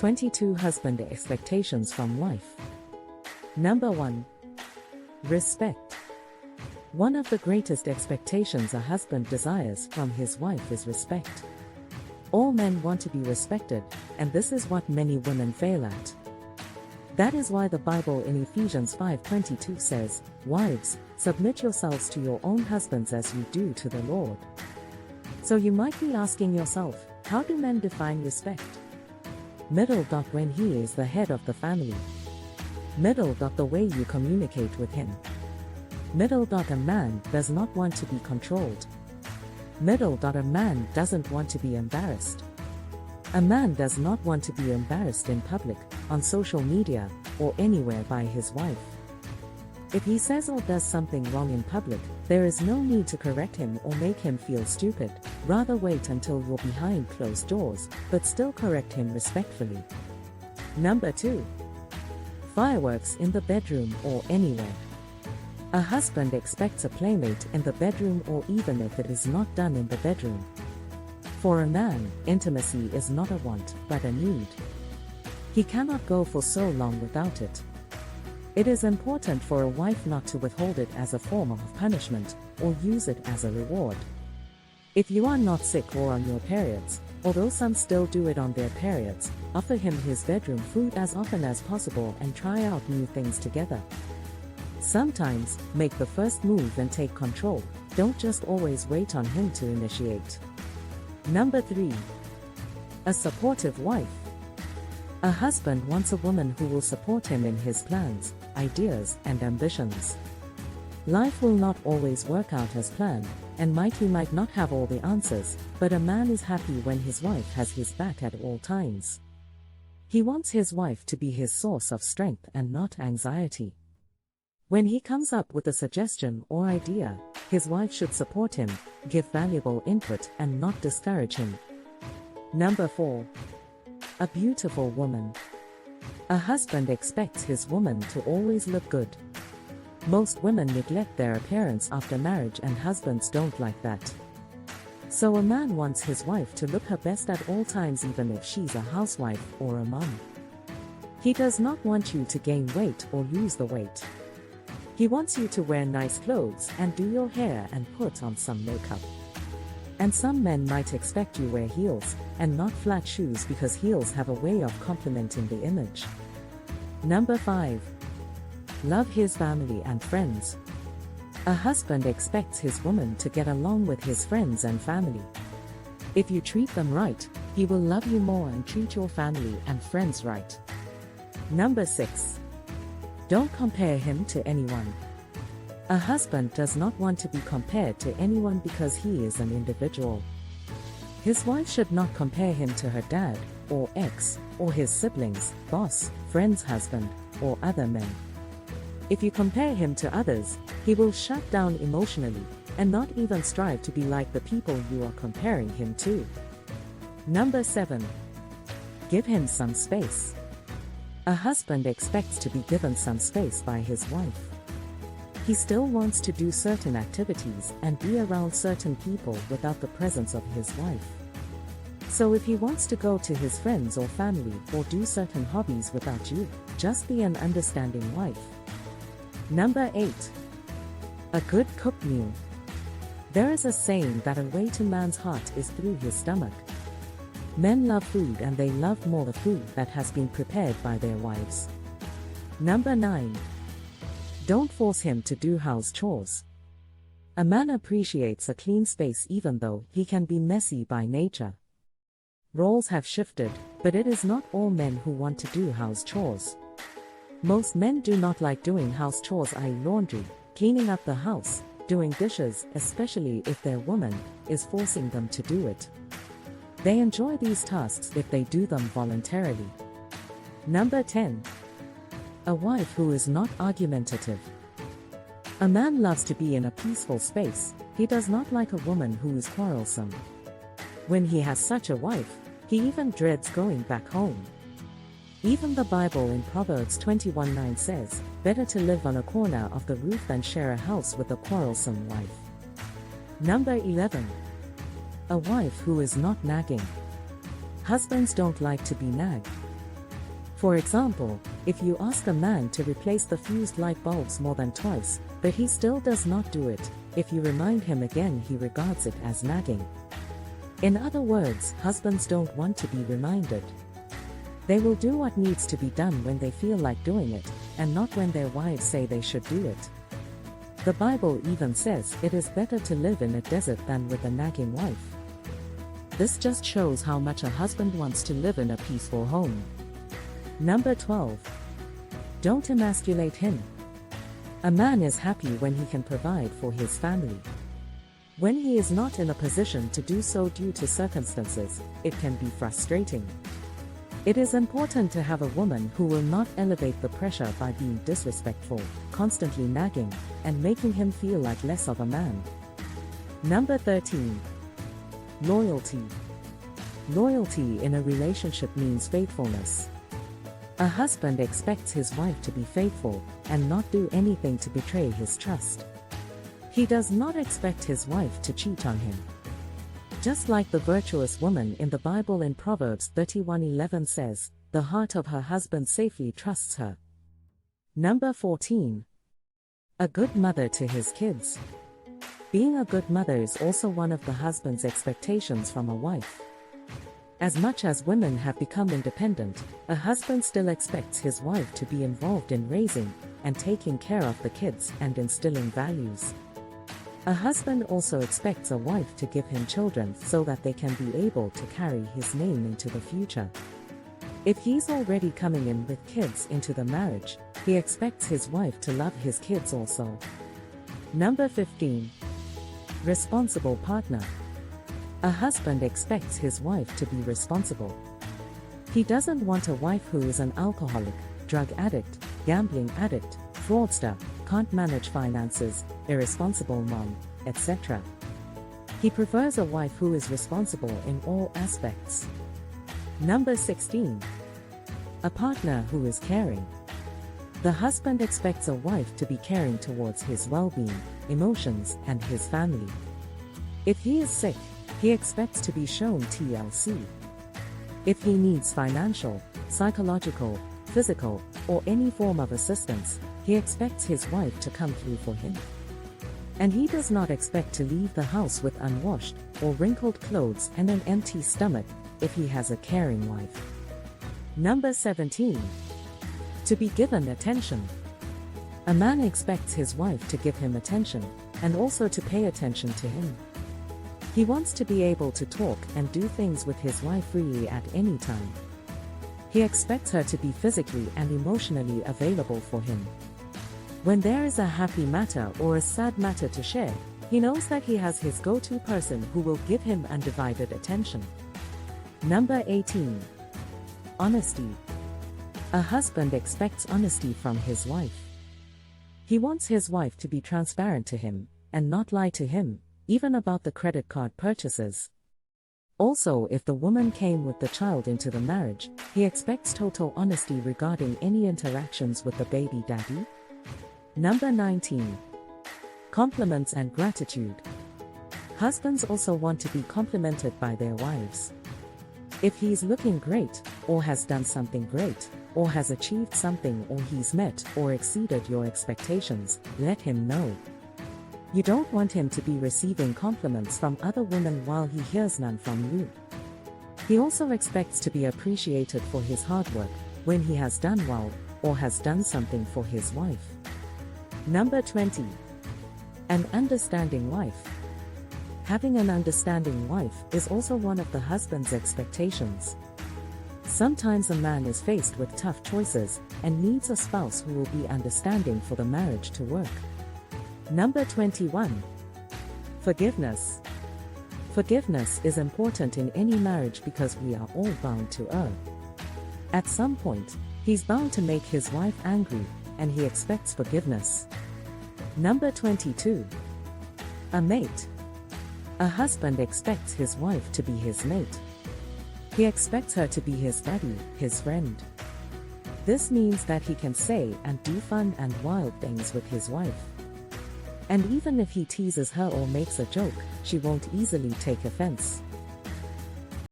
22 Husband Expectations from Wife. Number 1. Respect. One of the greatest expectations a husband desires from his wife is respect. All men want to be respected, and this is what many women fail at. That is why the Bible in Ephesians 5:22 says, "Wives, submit yourselves to your own husbands as you do to the Lord." So you might be asking yourself, how do men define respect? When he is the head of the family. The way you communicate with him. A man does not want to be controlled. A man doesn't want to be embarrassed. A man does not want to be embarrassed in public, on social media, or anywhere by his wife. If he says or does something wrong in public, there is no need to correct him or make him feel stupid. Rather wait until you're behind closed doors, but still correct him respectfully. Number 2. Fireworks in the bedroom or anywhere. A husband expects a playmate in the bedroom or even if it is not done in the bedroom. For a man, intimacy is not a want, but a need. He cannot go for so long without it. It is important for a wife not to withhold it as a form of punishment, or use it as a reward. If you are not sick or on your periods, although some still do it on their periods, offer him his bedroom food as often as possible and try out new things together. Sometimes, make the first move and take control, don't just always wait on him to initiate. Number 3. A supportive wife. A husband wants a woman who will support him in his plans, ideas, and ambitions. Life will not always work out as planned, and he might not have all the answers, but a man is happy when his wife has his back at all times. He wants his wife to be his source of strength and not anxiety. When he comes up with a suggestion or idea, his wife should support him, give valuable input and not discourage him. Number 4. A beautiful woman. A husband expects his woman to always look good. Most women neglect their appearance after marriage and husbands don't like that. So a man wants his wife to look her best at all times even if she's a housewife or a mom. He does not want you to gain weight or lose the weight. He wants you to wear nice clothes and do your hair and put on some makeup. And some men might expect you wear heels, and not flat shoes because heels have a way of complementing the image. Number 5. Love his family and friends. A husband expects his woman to get along with his friends and family. If you treat them right, he will love you more and treat your family and friends right. Number 6. Don't compare him to anyone. A husband does not want to be compared to anyone because he is an individual. His wife should not compare him to her dad, or ex, or his siblings, boss, friend's husband, or other men. If you compare him to others, he will shut down emotionally, and not even strive to be like the people you are comparing him to. Number 7. Give him some space. A husband expects to be given some space by his wife. He still wants to do certain activities and be around certain people without the presence of his wife. So if he wants to go to his friends or family or do certain hobbies without you, just be an understanding wife. Number 8. A good cooked meal. There is a saying that a way to man's heart is through his stomach. Men love food and they love more the food that has been prepared by their wives. Number 9. Don't force him to do house chores. A man appreciates a clean space even though he can be messy by nature. Roles have shifted, but it is not all men who want to do house chores. Most men do not like doing house chores, i.e. laundry, cleaning up the house, doing dishes, especially if their woman is forcing them to do it. They enjoy these tasks if they do them voluntarily. Number 10. A wife who is not argumentative. A man loves to be in a peaceful space. He does not like a woman who is quarrelsome. When he has such a wife, he even dreads going back home. Even the Bible in Proverbs 21:9 says, "Better to live on a corner of the roof than share a house with a quarrelsome wife." Number 11. A wife who is not nagging. Husbands don't like to be nagged. For example, if you ask a man to replace the fused light bulbs more than twice, but he still does not do it, if you remind him again, he regards it as nagging. In other words, husbands don't want to be reminded. They will do what needs to be done when they feel like doing it, and not when their wives say they should do it. The Bible even says it is better to live in a desert than with a nagging wife. This just shows how much a husband wants to live in a peaceful home. Number 12. Don't emasculate him. A man is happy when he can provide for his family. When he is not in a position to do so due to circumstances, it can be frustrating. It is important to have a woman who will not elevate the pressure by being disrespectful, constantly nagging, and making him feel like less of a man. Number 13. Loyalty. Loyalty in a relationship means faithfulness. A husband expects his wife to be faithful and not do anything to betray his trust. He does not expect his wife to cheat on him. Just like the virtuous woman in the Bible in Proverbs 31:11 says, the heart of her husband safely trusts her. Number 14. A good mother to his kids. Being a good mother is also one of the husband's expectations from a wife. As much as women have become independent, a husband still expects his wife to be involved in raising and taking care of the kids and instilling values. A husband also expects a wife to give him children so that they can be able to carry his name into the future. If he's already coming in with kids into the marriage, he expects his wife to love his kids also. Number 15. Responsible partner. A husband expects his wife to be responsible. He doesn't want a wife who is an alcoholic, drug addict, gambling addict, fraudster, can't manage finances, irresponsible mom, etc. He prefers a wife who is responsible in all aspects. Number 16. A partner who is caring. The husband expects a wife to be caring towards his well-being, emotions, and his family. If he is sick, he expects to be shown TLC. If he needs financial, psychological, physical, or any form of assistance, he expects his wife to come through for him. And he does not expect to leave the house with unwashed or wrinkled clothes and an empty stomach if he has a caring wife. Number 17. To be given attention. A man expects his wife to give him attention, and also to pay attention to him. He wants to be able to talk and do things with his wife freely at any time. He expects her to be physically and emotionally available for him. When there is a happy matter or a sad matter to share, he knows that he has his go-to person who will give him undivided attention. Number 18. Honesty. A husband expects honesty from his wife. He wants his wife to be transparent to him and not lie to him, even about the credit card purchases. Also, if the woman came with the child into the marriage, he expects total honesty regarding any interactions with the baby daddy. Number 19. Compliments and gratitude. Husbands also want to be complimented by their wives. If he's looking great, or has done something great, or has achieved something, or he's met or exceeded your expectations, let him know. You don't want him to be receiving compliments from other women while he hears none from you. He also expects to be appreciated for his hard work when he has done well or has done something for his wife. Number 20. An understanding wife. Having an understanding wife is also one of the husband's expectations. Sometimes a man is faced with tough choices and needs a spouse who will be understanding for the marriage to work. Number 21. Forgiveness. Forgiveness is important in any marriage because we are all bound to err. At some point, he's bound to make his wife angry, and he expects forgiveness. Number 22. A mate. A husband expects his wife to be his mate. He expects her to be his buddy, his friend. This means that he can say and do fun and wild things with his wife. And even if he teases her or makes a joke, she won't easily take offense.